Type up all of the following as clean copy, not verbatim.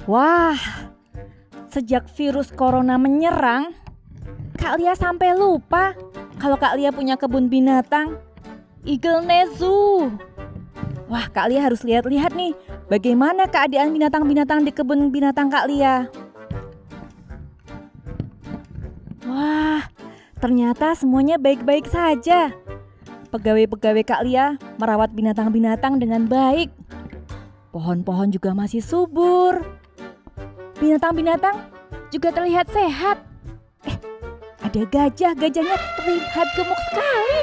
Wah, sejak virus corona menyerang, Kak Lia sampai lupa kalau Kak Lia punya kebun binatang, Eagle Nest Zoo. Wah, Kak Lia harus lihat-lihat nih, bagaimana keadaan binatang-binatang di kebun binatang Kak Lia. Wah, ternyata semuanya baik-baik saja. Pegawai-pegawai Kak Lia merawat binatang-binatang dengan baik. Pohon-pohon juga masih subur. Binatang-binatang juga terlihat sehat. Ada gajah, gajahnya terlihat gemuk sekali.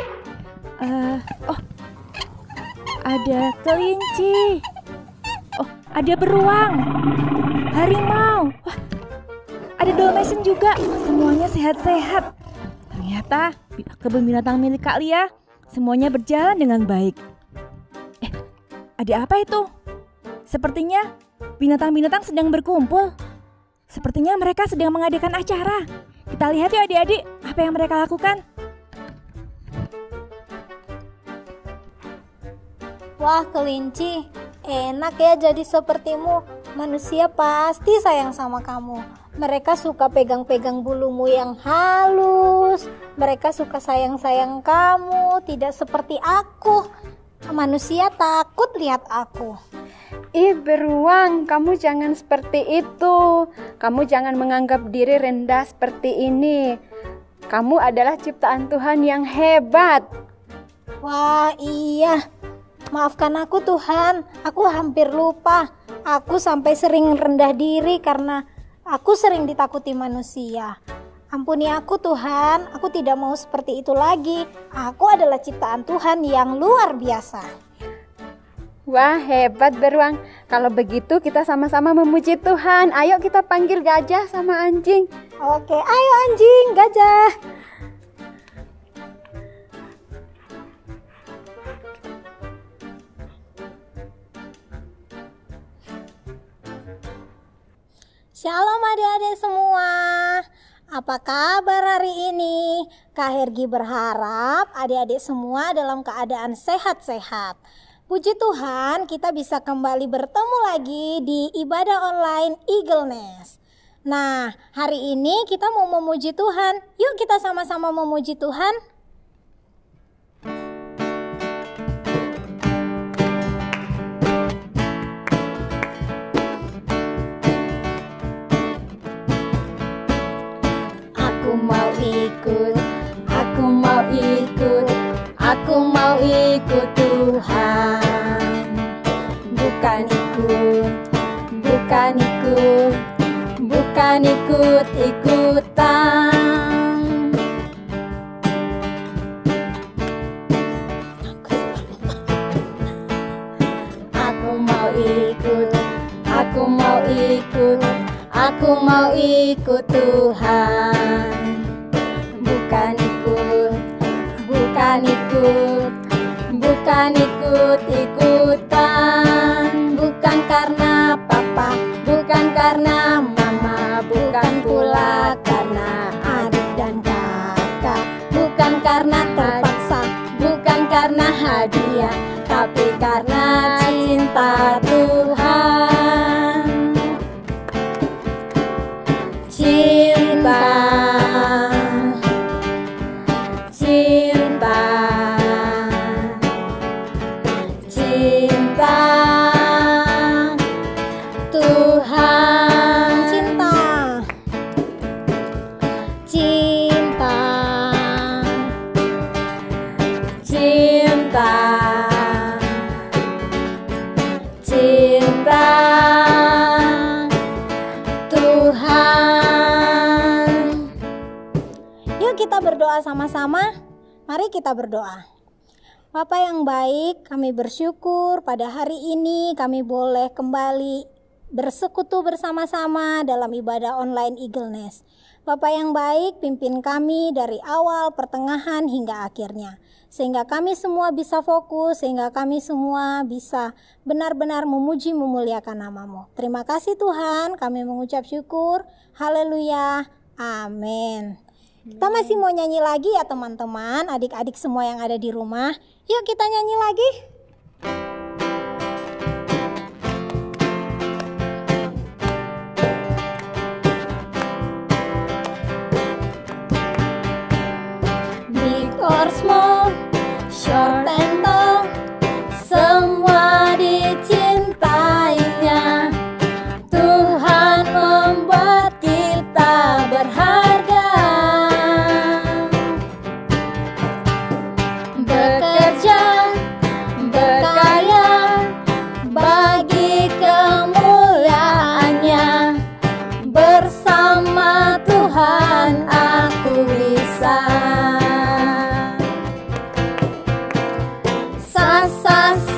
Ada kelinci. Ada beruang, harimau. Wah, ada Dalmatian juga. Semuanya sehat-sehat. Ternyata kebun binatang milik Kak Lia semuanya berjalan dengan baik. Ada apa itu? Sepertinya binatang-binatang sedang berkumpul. Sepertinya mereka sedang mengadakan acara. Kita lihat yuk adik-adik, apa yang mereka lakukan. Wah kelinci, enak ya jadi sepertimu. Manusia pasti sayang sama kamu. Mereka suka pegang-pegang bulumu yang halus. Mereka suka sayang-sayang kamu, tidak seperti aku. Manusia takut lihat aku. Beruang, kamu jangan seperti itu. Kamu jangan menganggap diri rendah seperti ini. Kamu adalah ciptaan Tuhan yang hebat. Wah iya, maafkan aku Tuhan. Aku hampir lupa. Aku sampai sering rendah diri karena aku sering ditakuti manusia. Ampuni aku Tuhan, aku tidak mau seperti itu lagi. Aku adalah ciptaan Tuhan yang luar biasa. Wah, hebat beruang. Kalau begitu kita sama-sama memuji Tuhan. Ayo kita panggil gajah sama anjing. Oke, ayo anjing, gajah. Shalom adik-adik semua. Apa kabar hari ini? Kak Hergi berharap adik-adik semua dalam keadaan sehat-sehat. Puji Tuhan, kita bisa kembali bertemu lagi di ibadah online Eagle Nest. Nah, hari ini kita mau memuji Tuhan. Yuk kita sama-sama memuji Tuhan. Aku mau ikut, aku mau ikut, aku mau ikut Tuhan. Bukan ikut-ikutan. Aku mau ikut, aku mau ikut, aku mau ikut Tuhan. Bukan ikut-ikutan. Bukan karena papa, bukan karena mama, bukan pula karena adik dan kakak. Bukan karena terpaksa, bukan karena hadiah, tapi karena cinta Tuhan. Cinta, cinta, cinta Tuhan. Cinta, cinta, cinta, cinta Tuhan. Yuk kita berdoa sama-sama. Mari kita berdoa. Bapa yang baik, kami bersyukur pada hari ini kami boleh kembali bersekutu bersama-sama dalam ibadah online Eagle Nest. Bapa yang baik, pimpin kami dari awal, pertengahan hingga akhirnya. Sehingga kami semua bisa fokus, sehingga kami semua bisa benar-benar memuji memuliakan nama-Mu. Terima kasih Tuhan, kami mengucap syukur. Haleluya. Amin. Kita masih mau nyanyi lagi ya teman-teman, adik-adik semua yang ada di rumah. Yuk kita nyanyi lagi. short and tall, semua dicintainya. Tuhan membuat kita berharga. Bekerja, berkarya, bagi kemuliaannya. Bersama Tuhan aku bisa.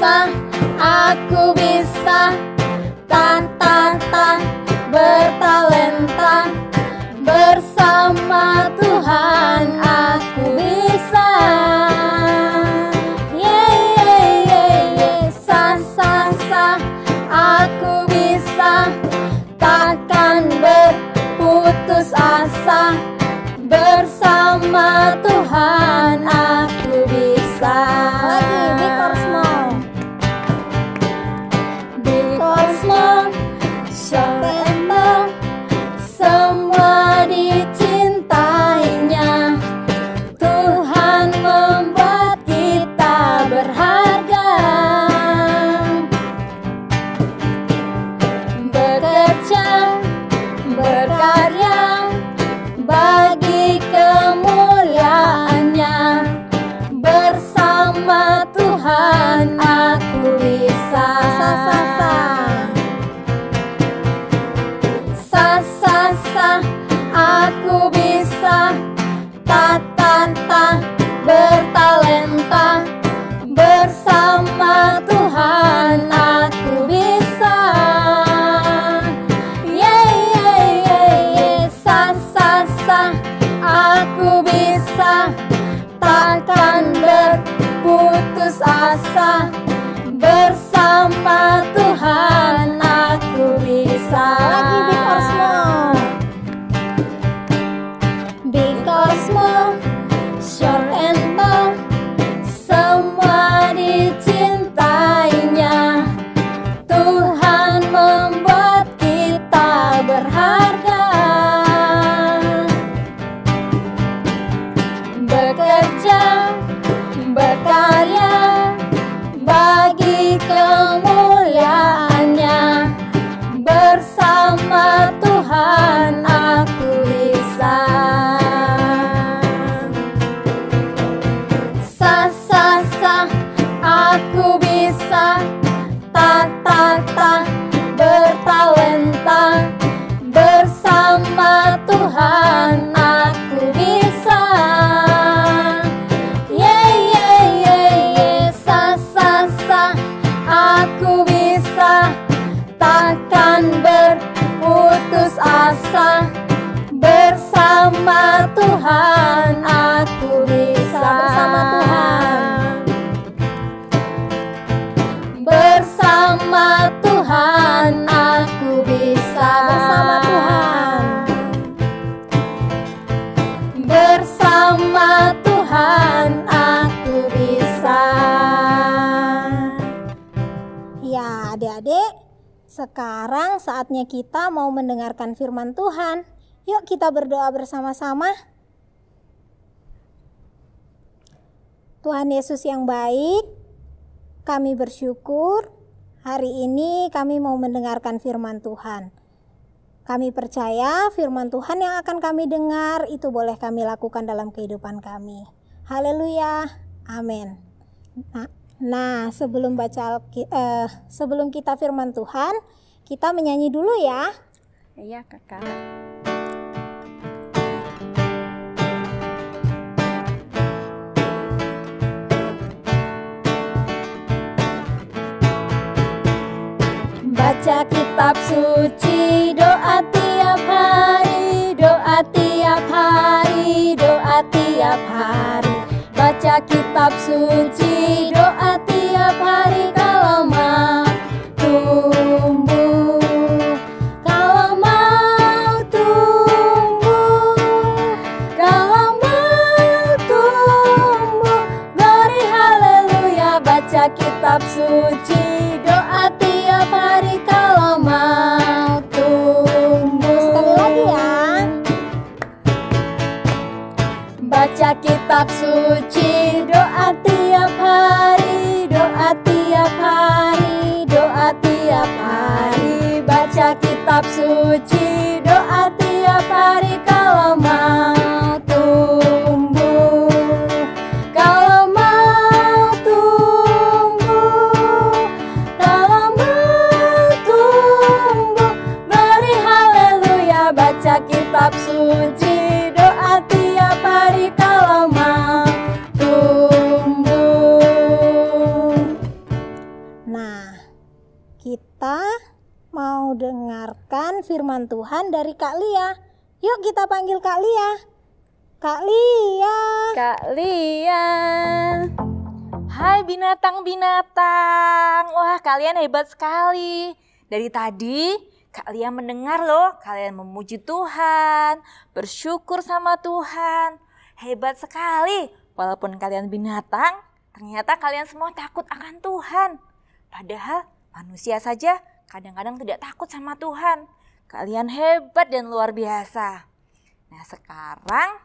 Sa, aku bisa. Ta, bertalenta. Bersama Tuhan aku bisa. Sa, aku bisa. Takkan berputus asa. Bersama Tuhan aku bisa. Lagi, big or small? Big or small, short and tall, semua dicintainya. Tuhan membuat kita berharga. Bekerja, berkarya, bagi kemuliaannya. Bersama Tuhan aku bisa. Sa, aku bisa. Ta, bertalenta. Bersama Tuhan aku bisa. Sa, aku bisa. Takkan berputus asa. Bersama Tuhan aku bisa. Lagi, big or small? Big or small, short and tall, semua dicintainya. Tuhan membuat kita berharga. Bekerja, berkarya, bagi kemuliaannya. Bersama Tuhan aku bisa. Sa, aku bisa. Ta, bertalenta. Bersama Tuhan aku bisa. Sa, aku bisa. Takkan berputus asa. Bersama Tuhan aku bisa. Bersama Tuhan. Bersama Tuhan aku bisa. Bersama Tuhan. Bersama Tuhan aku bisa. Ya, adik-adik, sekarang saatnya kita mau mendengarkan firman Tuhan. Yuk kita berdoa bersama-sama. Tuhan Yesus yang baik, kami bersyukur hari ini kami mau mendengarkan firman Tuhan. Kami percaya firman Tuhan yang akan kami dengar itu boleh kami lakukan dalam kehidupan kami. Haleluya, amin. Nah, sebelum kita firman Tuhan, kita menyanyi dulu ya. Iya, Kakak. Baca kitab suci, doa tiap hari, doa tiap hari, doa tiap hari. Baca kitab suci, doa tiap hari kalau mau tumbuh, kalau mau tumbuh, kalau mau tumbuh. Glory haleluya, baca kitab suci, doa tiap hari kalau mau tumbuh. Sekali lagi ya. Baca kitab suci, doa tiap hari. kitab suci, doa tiap hari kalau mau tumbuh. Kalau mau tumbuh, kalau mau tumbuh, beri haleluya, baca kitab suci, doa tiap hari kalau mau tumbuh. Nah, kita mau dengarkan firman Tuhan dari Kak Lia. Yuk kita panggil Kak Lia. Kak Lia. Kak Lia. Hai binatang-binatang. Wah, kalian hebat sekali. Dari tadi Kak Lia mendengar loh, kalian memuji Tuhan, bersyukur sama Tuhan. Hebat sekali. Walaupun kalian binatang, ternyata kalian semua takut akan Tuhan. Padahal manusia saja kadang-kadang tidak takut sama Tuhan. Kalian hebat dan luar biasa. Nah, sekarang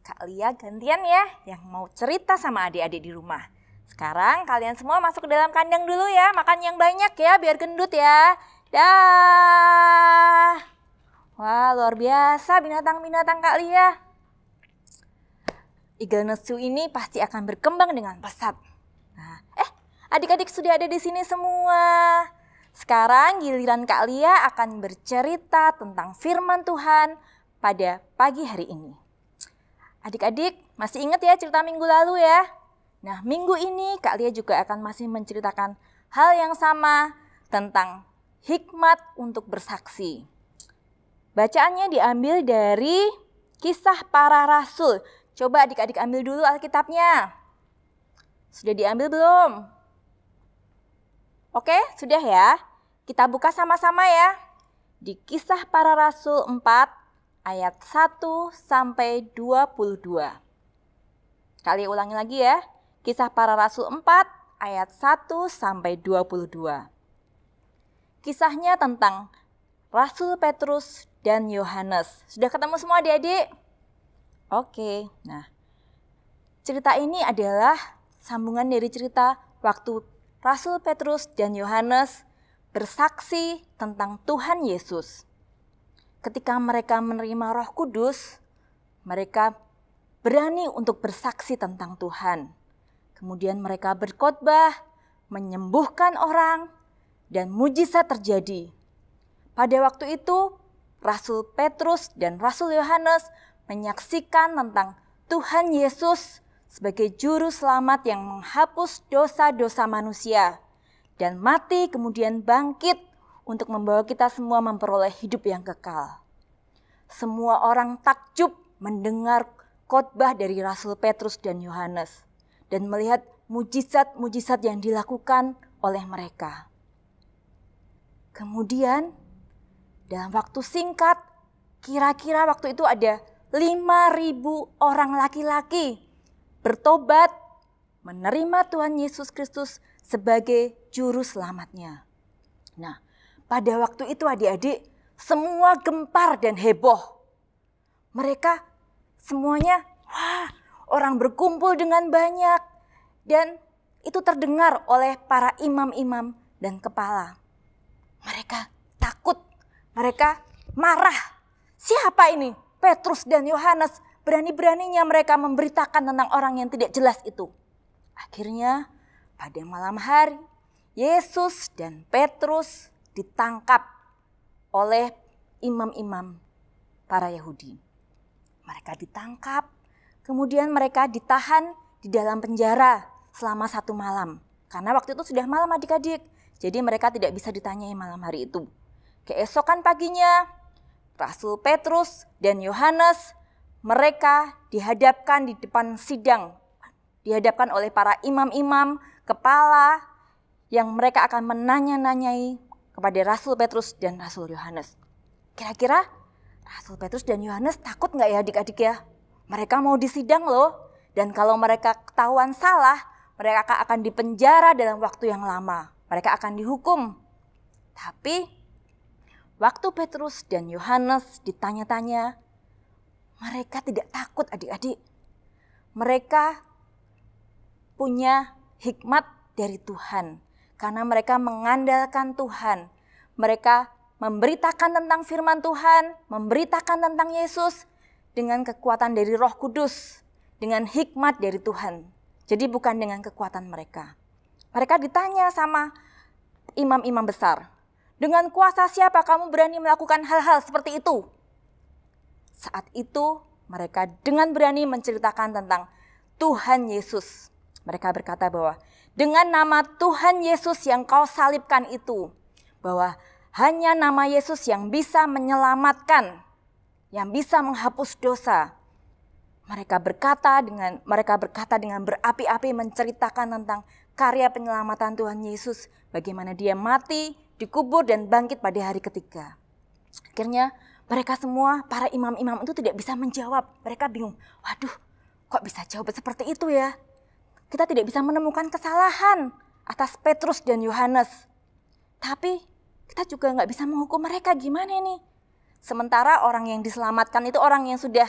Kak Lia gantian ya yang mau cerita sama adik-adik di rumah. Sekarang kalian semua masuk ke dalam kandang dulu ya. Makan yang banyak ya biar gendut ya. Dah. Wah, luar biasa binatang-binatang Kak Lia. Eagle Nesu ini pasti akan berkembang dengan pesat. Nah, adik-adik sudah ada di sini semua. Sekarang giliran Kak Lia akan bercerita tentang firman Tuhan pada pagi hari ini. Adik-adik masih ingat ya cerita minggu lalu ya? Nah, minggu ini Kak Lia juga akan masih menceritakan hal yang sama tentang hikmat untuk bersaksi. Bacaannya diambil dari Kisah Para Rasul. Coba adik-adik ambil dulu Alkitabnya. Sudah diambil belum? Oke, sudah ya. Kita buka sama-sama ya. Di Kisah Para Rasul 4 ayat 1 sampai 22. Kali ulangi lagi ya. Kisah Para Rasul 4 ayat 1 sampai 22. Kisahnya tentang Rasul Petrus dan Yohanes. Sudah ketemu semua adik-adik? Oke, nah cerita ini adalah sambungan dari cerita waktu Rasul Petrus dan Yohanes bersaksi tentang Tuhan Yesus. Ketika mereka menerima Roh Kudus, mereka berani untuk bersaksi tentang Tuhan. Kemudian mereka berkhotbah, menyembuhkan orang, dan mujizat terjadi. Pada waktu itu, Rasul Petrus dan Rasul Yohanes menyaksikan tentang Tuhan Yesus sebagai juru selamat yang menghapus dosa-dosa manusia dan mati kemudian bangkit untuk membawa kita semua memperoleh hidup yang kekal. Semua orang takjub mendengar khotbah dari Rasul Petrus dan Yohanes dan melihat mujizat-mujizat yang dilakukan oleh mereka. Kemudian dalam waktu singkat, kira-kira waktu itu ada 5.000 orang laki-laki bertobat, menerima Tuhan Yesus Kristus sebagai juru selamatnya. Nah, pada waktu itu adik-adik semua gempar dan heboh. Mereka semuanya, wah, orang berkumpul dengan banyak. Dan itu terdengar oleh para imam-imam dan kepala. Mereka takut, mereka marah. Siapa ini? Petrus dan Yohanes. Berani-beraninya mereka memberitakan tentang orang yang tidak jelas itu. Akhirnya pada malam hari, Yesus dan Petrus ditangkap oleh imam-imam para Yahudi. Mereka ditangkap, kemudian mereka ditahan di dalam penjara selama 1 malam. Karena waktu itu sudah malam adik-adik, jadi mereka tidak bisa ditanyai malam hari itu. Keesokan paginya, Rasul Petrus dan Yohanes mereka dihadapkan di depan sidang, dihadapkan oleh para imam-imam, kepala, yang mereka akan menanya-nanyai kepada Rasul Petrus dan Rasul Yohanes. Kira-kira Rasul Petrus dan Yohanes takut nggak ya adik-adik ya? Mereka mau disidang loh, dan kalau mereka ketahuan salah, mereka akan dipenjara dalam waktu yang lama. Mereka akan dihukum. Tapi waktu Petrus dan Yohanes ditanya-tanya, mereka tidak takut adik-adik. Mereka punya hikmat dari Tuhan. Karena mereka mengandalkan Tuhan. Mereka memberitakan tentang firman Tuhan, memberitakan tentang Yesus dengan kekuatan dari Roh Kudus, dengan hikmat dari Tuhan. Jadi bukan dengan kekuatan mereka. Mereka ditanya sama imam-imam besar, dengan kuasa siapa kamu berani melakukan hal-hal seperti itu? Saat itu mereka dengan berani menceritakan tentang Tuhan Yesus. Mereka berkata bahwa dengan nama Tuhan Yesus yang kau salibkan itu, bahwa hanya nama Yesus yang bisa menyelamatkan, yang bisa menghapus dosa. Mereka berkata dengan berapi-api menceritakan tentang karya penyelamatan Tuhan Yesus, bagaimana dia mati, dikubur dan bangkit pada hari ketiga. Akhirnya mereka semua, para imam-imam itu tidak bisa menjawab. Mereka bingung, waduh kok bisa jawab seperti itu ya? Kita tidak bisa menemukan kesalahan atas Petrus dan Yohanes. Tapi kita juga nggak bisa menghukum mereka, gimana ini? Sementara orang yang diselamatkan itu, orang yang sudah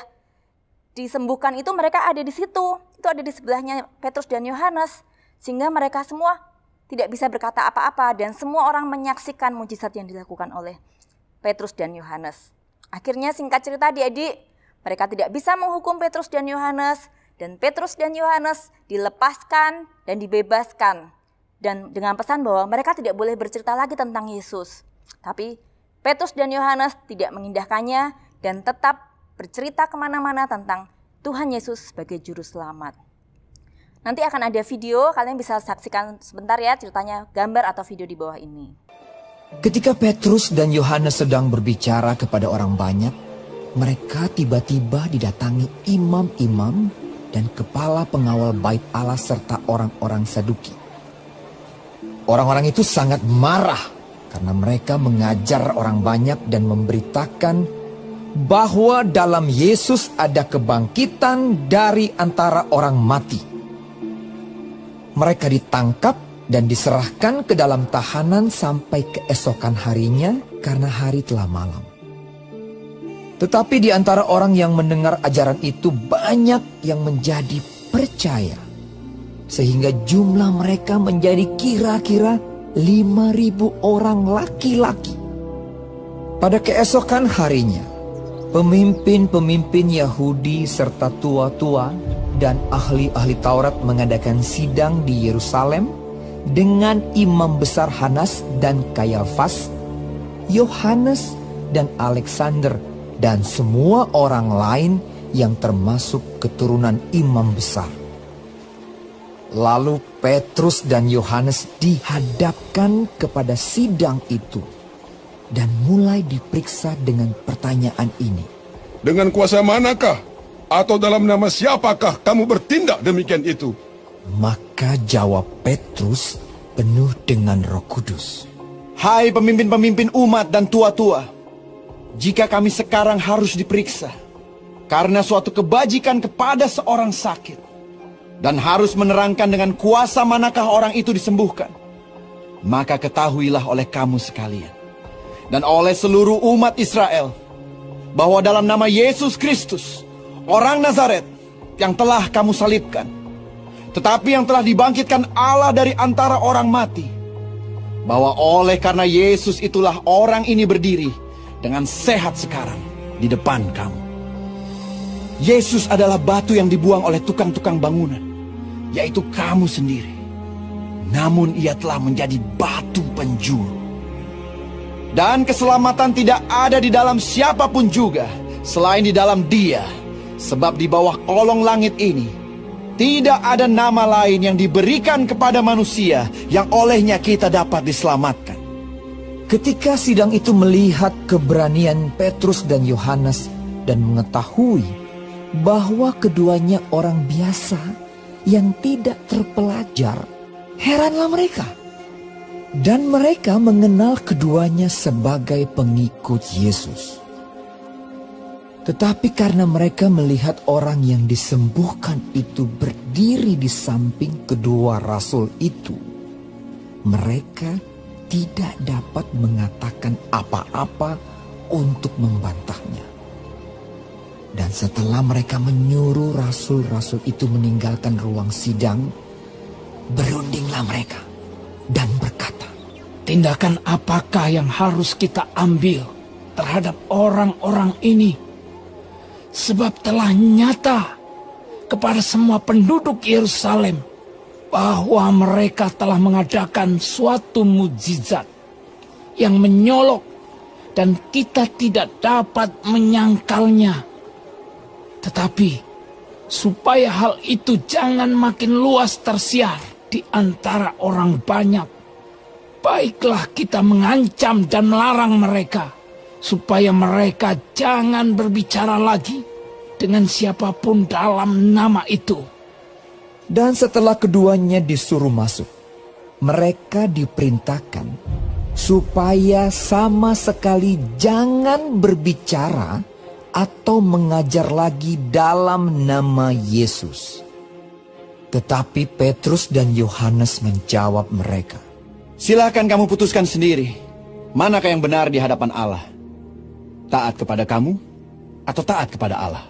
disembuhkan itu, mereka ada di situ. Itu ada di sebelahnya Petrus dan Yohanes. Sehingga mereka semua tidak bisa berkata apa-apa dan semua orang menyaksikan mujizat yang dilakukan oleh Petrus dan Yohanes. Akhirnya singkat cerita adik-adik, mereka tidak bisa menghukum Petrus dan Yohanes, dan Petrus dan Yohanes dilepaskan dan dibebaskan. Dan dengan pesan bahwa mereka tidak boleh bercerita lagi tentang Yesus. Tapi Petrus dan Yohanes tidak mengindahkannya dan tetap bercerita kemana-mana tentang Tuhan Yesus sebagai juru selamat. Nanti akan ada video, kalian bisa saksikan sebentar ya ceritanya, gambar atau video di bawah ini. Ketika Petrus dan Yohanes sedang berbicara kepada orang banyak, mereka tiba-tiba didatangi imam-imam dan kepala pengawal bait Allah serta orang-orang Saduki. Orang-orang itu sangat marah karena mereka mengajar orang banyak dan memberitakan bahwa dalam Yesus ada kebangkitan dari antara orang mati. Mereka ditangkap dan diserahkan ke dalam tahanan sampai keesokan harinya karena hari telah malam. Tetapi di antara orang yang mendengar ajaran itu banyak yang menjadi percaya. Sehingga jumlah mereka menjadi kira-kira 5.000 orang laki-laki. Pada keesokan harinya, pemimpin-pemimpin Yahudi serta tua-tua dan ahli-ahli Taurat mengadakan sidang di Yerusalem dengan imam besar Hanas dan Kayafas, Yohanes dan Alexander, dan semua orang lain yang termasuk keturunan imam besar. Lalu Petrus dan Yohanes dihadapkan kepada sidang itu dan mulai diperiksa dengan pertanyaan ini. Dengan kuasa manakah atau dalam nama siapakah kamu bertindak demikian itu? Maka jawab Petrus penuh dengan Roh Kudus. Hai pemimpin-pemimpin umat dan tua-tua, jika kami sekarang harus diperiksa karena suatu kebajikan kepada seorang sakit, dan harus menerangkan dengan kuasa manakah orang itu disembuhkan, maka ketahuilah oleh kamu sekalian dan oleh seluruh umat Israel bahwa dalam nama Yesus Kristus, orang Nazaret yang telah kamu salibkan, tetapi yang telah dibangkitkan Allah dari antara orang mati, bahwa oleh karena Yesus itulah orang ini berdiri dengan sehat sekarang di depan kamu. Yesus adalah batu yang dibuang oleh tukang-tukang bangunan, yaitu kamu sendiri. Namun ia telah menjadi batu penjuru. Dan keselamatan tidak ada di dalam siapapun juga selain di dalam Dia. Sebab di bawah kolong langit ini tidak ada nama lain yang diberikan kepada manusia yang olehnya kita dapat diselamatkan. Ketika sidang itu melihat keberanian Petrus dan Yohanes dan mengetahui bahwa keduanya orang biasa yang tidak terpelajar, heranlah mereka. Dan mereka mengenal keduanya sebagai pengikut Yesus. Tetapi karena mereka melihat orang yang disembuhkan itu berdiri di samping kedua rasul itu, mereka tidak dapat mengatakan apa-apa untuk membantahnya. Dan setelah mereka menyuruh rasul-rasul itu meninggalkan ruang sidang, berundinglah mereka dan berkata, tindakan apakah yang harus kita ambil terhadap orang-orang ini? Sebab telah nyata kepada semua penduduk Yerusalem bahwa mereka telah mengadakan suatu mukjizat yang menyolok dan kita tidak dapat menyangkalnya. Tetapi supaya hal itu jangan makin luas tersiar di antara orang banyak, baiklah kita mengancam dan melarang mereka supaya mereka jangan berbicara lagi dengan siapapun dalam nama itu. Dan setelah keduanya disuruh masuk, mereka diperintahkan supaya sama sekali jangan berbicara atau mengajar lagi dalam nama Yesus. Tetapi Petrus dan Yohanes menjawab mereka, Silakan kamu putuskan sendiri, manakah yang benar di hadapan Allah? Taat kepada kamu atau taat kepada Allah?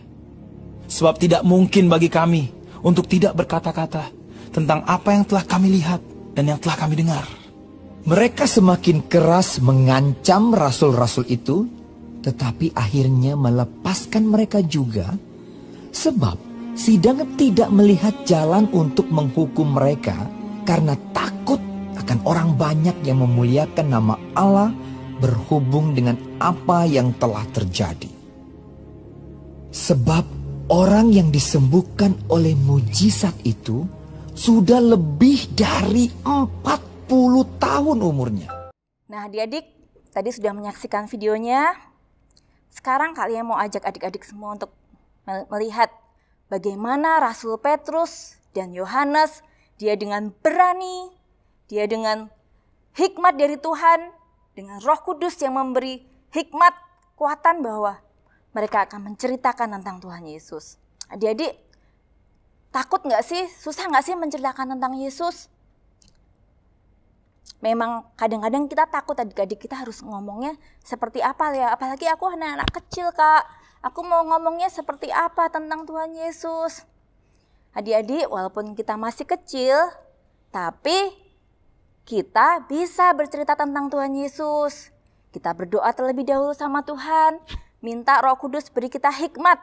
Sebab tidak mungkin bagi kami untuk tidak berkata-kata tentang apa yang telah kami lihat dan yang telah kami dengar. mereka semakin keras mengancam rasul-rasul itu, tetapi akhirnya melepaskan mereka juga, sebab sidang tidak melihat jalan untuk menghukum mereka karena takut akan orang banyak yang memuliakan nama Allah berhubung dengan apa yang telah terjadi. Sebab orang yang disembuhkan oleh mujizat itu sudah lebih dari 40 tahun umurnya. Nah, adik-adik tadi sudah menyaksikan videonya. Sekarang kalian mau ajak adik-adik semua untuk melihat bagaimana Rasul Petrus dan Yohanes, dia dengan berani, dia dengan hikmat dari Tuhan, dengan Roh Kudus yang memberi hikmat, kekuatan bahwa mereka akan menceritakan tentang Tuhan Yesus. Adik-adik, takut nggak sih? Susah nggak sih menceritakan tentang Yesus? Memang kadang-kadang kita takut, adik-adik, kita harus ngomongnya seperti apa ya? Apalagi aku anak-anak kecil, Kak. Aku mau ngomongnya seperti apa tentang Tuhan Yesus? Adik-adik, walaupun kita masih kecil, tapi kita bisa bercerita tentang Tuhan Yesus. Kita berdoa terlebih dahulu sama Tuhan, minta Roh Kudus beri kita hikmat.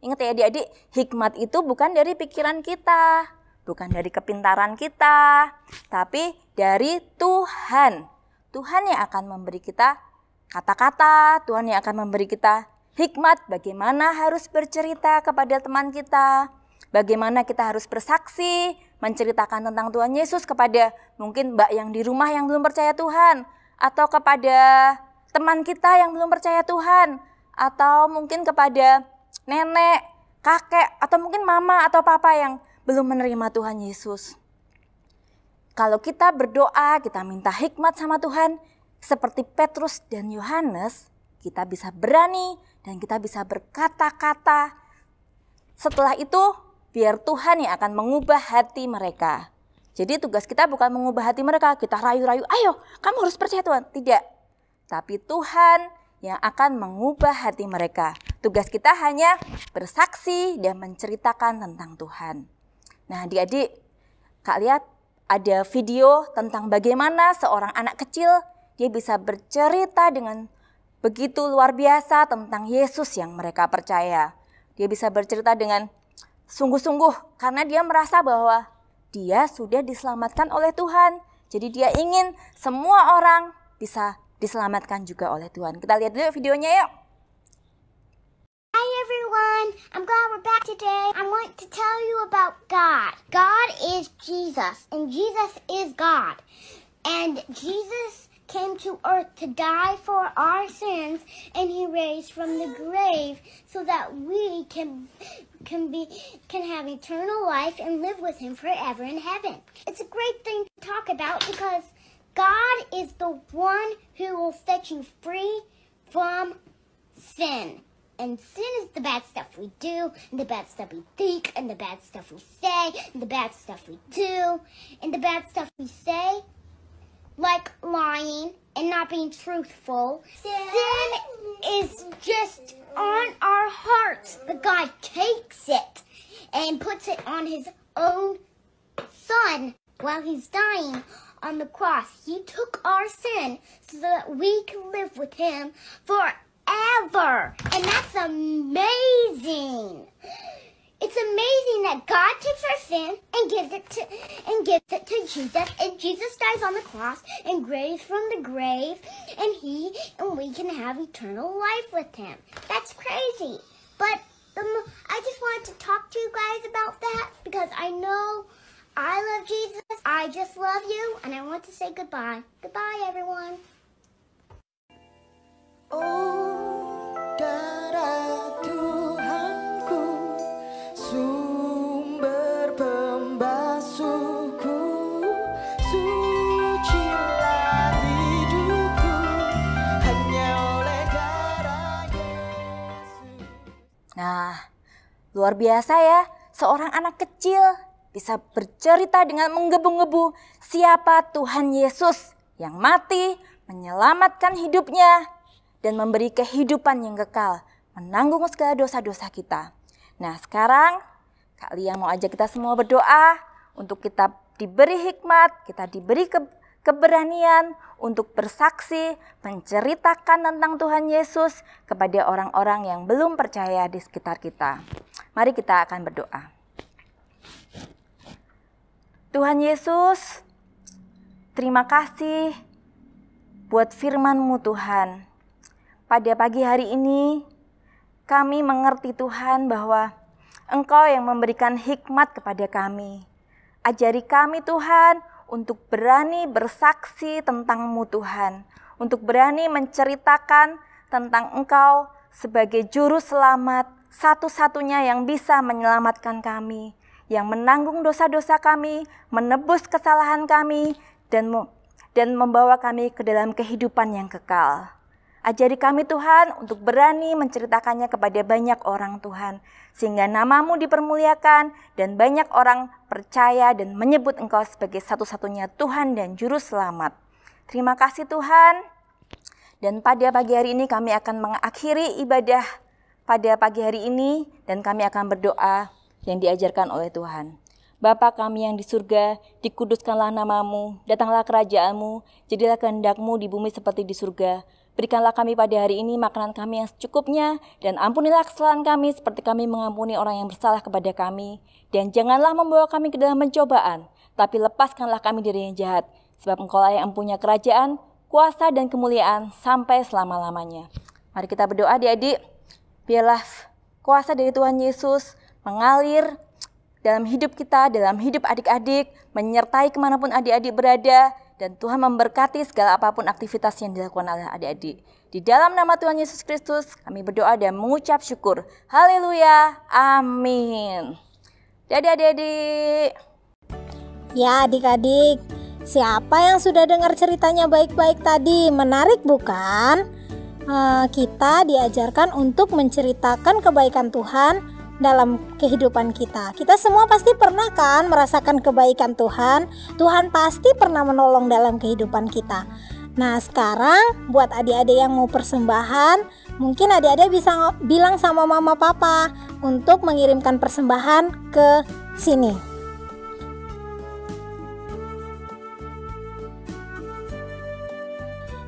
Ingat ya adik-adik, hikmat itu bukan dari pikiran kita, bukan dari kepintaran kita, tapi dari Tuhan. Tuhan yang akan memberi kita kata-kata, Tuhan yang akan memberi kita hikmat bagaimana harus bercerita kepada teman kita, bagaimana kita harus bersaksi, menceritakan tentang Tuhan Yesus kepada mungkin mbak yang di rumah yang belum percaya Tuhan, atau kepada teman kita yang belum percaya Tuhan, atau mungkin kepada nenek, kakek, atau mungkin mama atau papa yang belum menerima Tuhan Yesus. Kalau kita berdoa, kita minta hikmat sama Tuhan, seperti Petrus dan Yohanes, kita bisa berani dan kita bisa berkata-kata. Setelah itu, biar Tuhan yang akan mengubah hati mereka. Jadi tugas kita bukan mengubah hati mereka, kita rayu-rayu, ayo kamu harus percaya Tuhan. Tidak, tapi Tuhan yang akan mengubah hati mereka. Tugas kita hanya bersaksi dan menceritakan tentang Tuhan. Nah adik-adik, Kak lihat ada video tentang bagaimana seorang anak kecil dia bisa bercerita dengan begitu luar biasa tentang Yesus yang mereka percaya. Dia bisa bercerita dengan sungguh-sungguh karena dia merasa bahwa dia sudah diselamatkan oleh Tuhan. Jadi dia ingin semua orang bisa diselamatkan juga oleh Tuhan. Kita lihat dulu videonya yuk. Hi everyone, I'm glad we're back today. I want to tell you about God. God is Jesus, and Jesus is God. And Jesus came to earth to die for our sins, and he raised from the grave so that we can have eternal life and live with him forever in heaven. It's a great thing to talk about because God is the one who will set you free from sin. And sin is the bad stuff we do, and the bad stuff we think, and the bad stuff we say, and the bad stuff we do, and the bad stuff we say, like lying and not being truthful. Sin is just on our hearts, but God takes it and puts it on his own son while he's dying on the cross. He took our sin so that we can live with him forever. And that's amazing. It's amazing that God takes our sin and gives it to Jesus, and Jesus dies on the cross and raised from the grave, and we can have eternal life with him. That's crazy. But I just wanted to talk to you guys about that because I know I love Jesus. I just love you, and I want to say goodbye. Goodbye, everyone. Oh, darah Tuhanku, sumber pembasuhku, sucilah hidupku, hanya oleh darah Yesus. Nah, luar biasa ya, seorang anak kecil bisa bercerita dengan menggebu-gebu siapa Tuhan Yesus yang mati, menyelamatkan hidupnya, dan memberi kehidupan yang kekal, menanggung segala dosa-dosa kita. Nah, sekarang Kak Lia mau ajak kita semua berdoa untuk kita diberi hikmat, kita diberi keberanian untuk bersaksi, menceritakan tentang Tuhan Yesus kepada orang-orang yang belum percaya di sekitar kita. Mari kita akan berdoa. Tuhan Yesus, terima kasih buat firman-Mu Tuhan. Pada pagi hari ini, kami mengerti Tuhan bahwa Engkau yang memberikan hikmat kepada kami. Ajari kami Tuhan untuk berani bersaksi tentang-Mu Tuhan. Untuk berani menceritakan tentang Engkau sebagai juru selamat, satu-satunya yang bisa menyelamatkan kami. Yang menanggung dosa-dosa kami, menebus kesalahan kami, dan membawa kami ke dalam kehidupan yang kekal. Ajari kami Tuhan untuk berani menceritakannya kepada banyak orang Tuhan. Sehingga nama-Mu dipermuliakan dan banyak orang percaya dan menyebut Engkau sebagai satu-satunya Tuhan dan Juru Selamat. Terima kasih Tuhan. Dan pada pagi hari ini kami akan mengakhiri ibadah pada pagi hari ini. Dan kami akan berdoa yang diajarkan oleh Tuhan. Bapa kami yang di surga, dikuduskanlah nama-Mu, datanglah kerajaan-Mu, jadilah kehendak-Mu di bumi seperti di surga. Berikanlah kami pada hari ini makanan kami yang secukupnya, dan ampunilah kesalahan kami seperti kami mengampuni orang yang bersalah kepada kami. Dan janganlah membawa kami ke dalam pencobaan, tapi lepaskanlah kami dari yang jahat. Sebab Engkau-lah yang mempunyai kerajaan, kuasa dan kemuliaan sampai selama-lamanya. Mari kita berdoa adik-adik, biarlah kuasa dari Tuhan Yesus mengalir dalam hidup kita, dalam hidup adik-adik, menyertai kemanapun adik-adik berada, dan Tuhan memberkati segala apapun aktivitas yang dilakukan oleh adik-adik. Di dalam nama Tuhan Yesus Kristus, kami berdoa dan mengucap syukur. Haleluya, amin. Dadah adik-adik. Ya adik-adik, siapa yang sudah dengar ceritanya baik-baik tadi? Menarik bukan? Kita diajarkan untuk menceritakan kebaikan Tuhan dalam kehidupan kita. Kita semua pasti pernah kan merasakan kebaikan Tuhan. Tuhan pasti pernah menolong dalam kehidupan kita. Nah sekarang buat adik-adik yang mau persembahan, mungkin adik-adik bisa bilang sama mama papa untuk mengirimkan persembahan ke sini.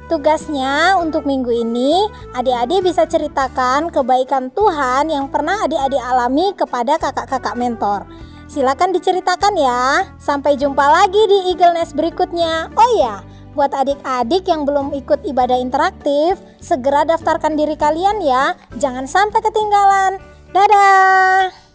Tugasnya untuk minggu ini, adik-adik bisa ceritakan kebaikan Tuhan yang pernah adik-adik alami kepada kakak-kakak mentor. Silakan diceritakan ya. Sampai jumpa lagi di Eagle Nest berikutnya. Oh ya, buat adik-adik yang belum ikut ibadah interaktif, segera daftarkan diri kalian ya. Jangan sampai ketinggalan. Dadah!